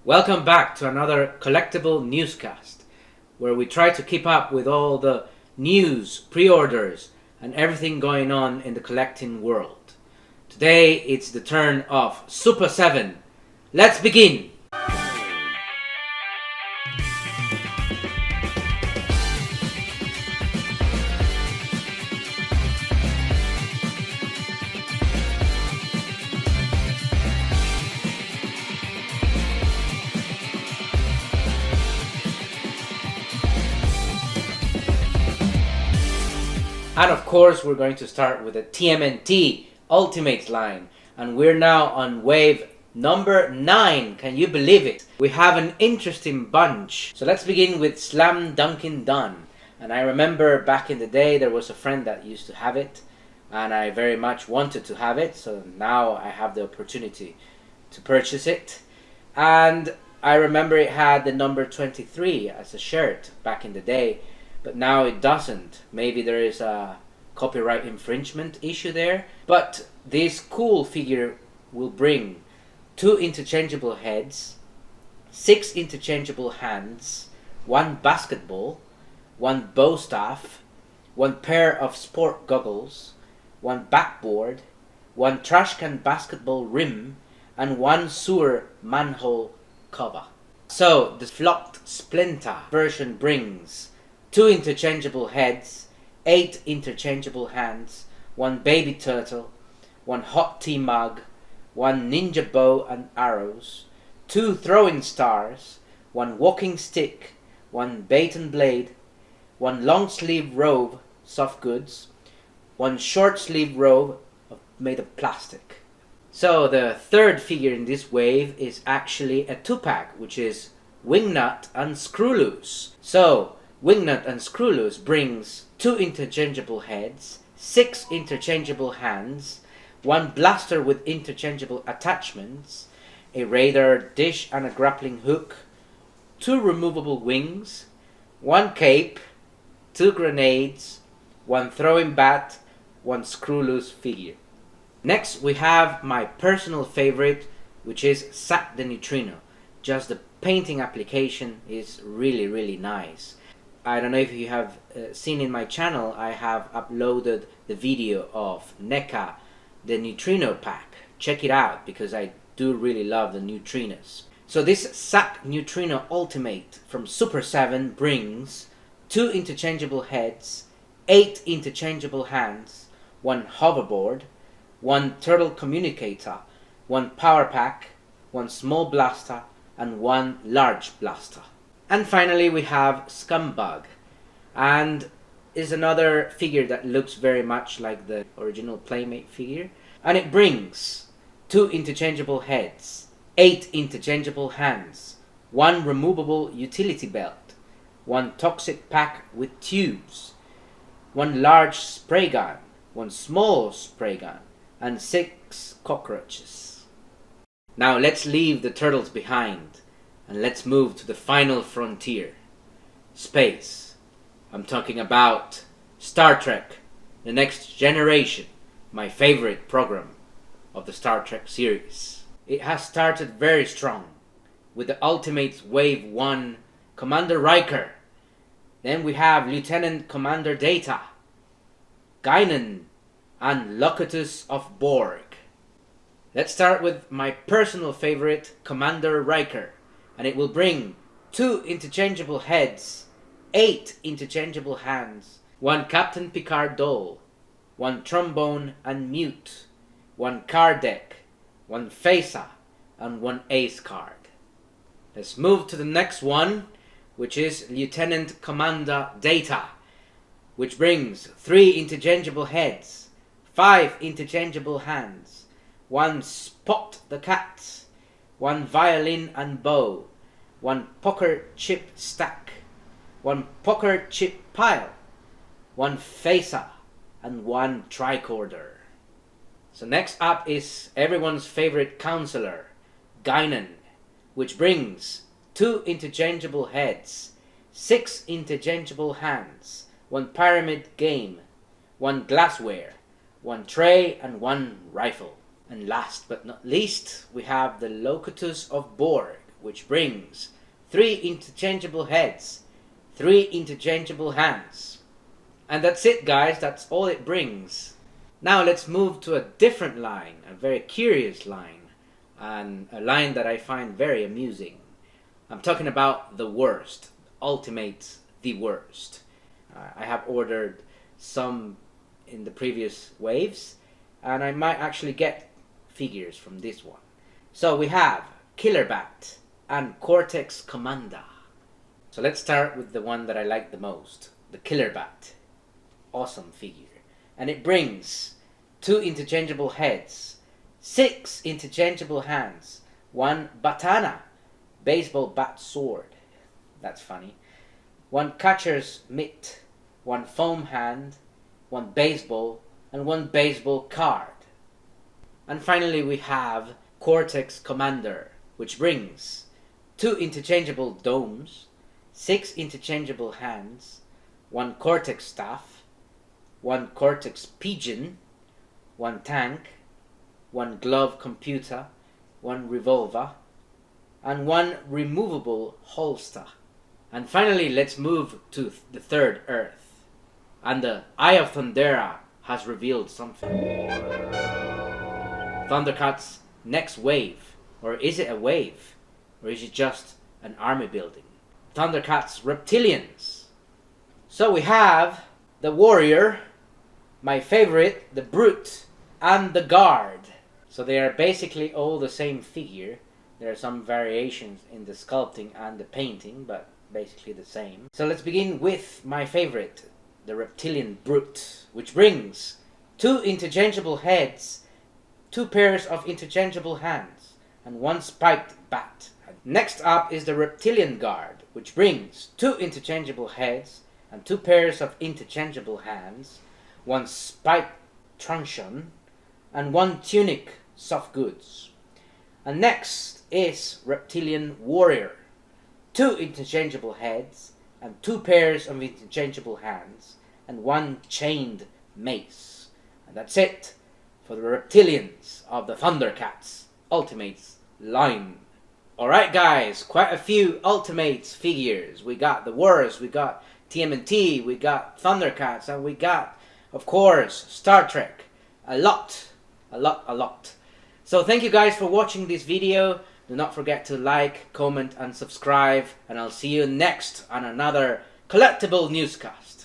Welcome back to another collectible newscast, where we try to keep up with all the news, pre-orders, and everything going on in the collecting world. Today it's the turn of Super7. Let's begin! And of course we're going to start with the TMNT Ultimates line, and we're now on wave number 9. Can you believe it? We have an interesting bunch. So let's begin with Slam Dunkin' Done. And I remember back in the day there was a friend that used to have it, and I very much wanted to have it, so now I have the opportunity to purchase it. And I remember it had the number 23 as a shirt back in the day, but now it doesn't. Maybe there is a copyright infringement issue there. But this cool figure will bring 2 interchangeable heads, 6 interchangeable hands, 1 basketball, 1 bow staff, 1 pair of sport goggles, 1 backboard, 1 trash can basketball rim, and 1 sewer manhole cover. So the flopped Splinter version brings 2 interchangeable heads, 8 interchangeable hands, 1 baby turtle, 1 hot tea mug, 1 ninja bow and arrows, 2 throwing stars, 1 walking stick, 1 bait and blade, 1 long sleeve robe, soft goods, 1 short sleeve robe made of plastic. So the third figure in this wave is actually a 2-pack, which is Wingnut and Screwloose. So Wingnut and Screwloose brings 2 interchangeable heads, 6 interchangeable hands, 1 blaster with interchangeable attachments, a radar dish and a grappling hook, 2 removable wings, 1 cape, 2 grenades, 1 throwing bat, 1 Screwloose figure. Next we have my personal favorite, which is Zack the Neutrino. Just the painting application is really nice. I don't know if you have seen in my channel, I have uploaded the video of NECA, the Neutrino pack. Check it out, because I do really love the Neutrinos. So this Zack Neutrino Ultimate from Super7 brings 2 interchangeable heads, 8 interchangeable hands, 1 hoverboard, 1 turtle communicator, 1 power pack, 1 small blaster, and 1 large blaster. And finally we have Scumbag, and is another figure that looks very much like the original Playmate figure, and it brings 2 interchangeable heads, 8 interchangeable hands, 1 removable utility belt, 1 toxic pack with tubes, 1 large spray gun, 1 small spray gun, and 6 cockroaches. Now let's leave the turtles behind and let's move to the final frontier, space. I'm talking about Star Trek, The Next Generation, my favorite program of the Star Trek series. It has started very strong with the Ultimates Wave 1 Commander Riker. Then we have Lieutenant Commander Data, Guinan, and Locutus of Borg. Let's start with my personal favorite, Commander Riker, and it will bring 2 interchangeable heads, 8 interchangeable hands, 1 Captain Picard doll, 1 trombone and mute, 1 card deck, 1 phaser, and 1 ace card. Let's move to the next one, which is Lieutenant Commander Data, which brings 3 interchangeable heads, 5 interchangeable hands, 1 Spot the Cat, 1 violin and bow, 1 poker chip stack, 1 poker chip pile, 1 phaser, and 1 tricorder. So next up is everyone's favorite counselor, Guinan, which brings 2 interchangeable heads, 6 interchangeable hands, 1 pyramid game, 1 glassware, 1 tray, and 1 rifle. And last but not least, we have the Locutus of Borg, which brings 3 interchangeable heads, 3 interchangeable hands. And that's it, guys, that's all it brings. Now let's move to a different line, a very curious line, and a line that I find very amusing. I'm talking about the worst, Ultimates the worst. I have ordered some in the previous waves, and I might actually get figures from this one. So we have Killer Bat and Cortex Commander. So let's start with the one that I like the most, the Killer Bat. Awesome figure. And it brings 2 interchangeable heads, 6 interchangeable hands, 1 Batana, baseball bat sword. That's funny. 1 catcher's mitt, 1 foam hand, 1 baseball, and 1 baseball card. And finally we have Cortex Commander, which brings 2 interchangeable domes, 6 interchangeable hands, 1 Cortex staff, 1 Cortex pigeon, 1 tank, 1 glove computer, 1 revolver, and 1 removable holster. And finally, let's move to the third Earth. And the Eye of Thundera has revealed something. Thundercats' next wave. Or is it a wave? Or is it just an army building? Thundercats Reptilians. So we have the Warrior, my favorite, the Brute, and the Guard. So they are basically all the same figure. There are some variations in the sculpting and the painting, but basically the same. So let's begin with my favorite, the Reptilian Brute, which brings 2 interchangeable heads, 2 pairs of interchangeable hands, and 1 spiked bat. Next up is the Reptilian Guard, which brings 2 interchangeable heads and 2 pairs of interchangeable hands, 1 spiked truncheon, and 1 tunic soft goods. And next is Reptilian Warrior, 2 interchangeable heads and 2 pairs of interchangeable hands, and 1 chained mace. And that's it for the Reptilians of the Thundercats Ultimates line. Alright guys, quite a few Ultimates figures. We got the Worst, we got TMNT, we got Thundercats, and we got, of course, Star Trek. A lot. So thank you guys for watching this video. Do not forget to like, comment, and subscribe. And I'll see you next on another collectible newscast.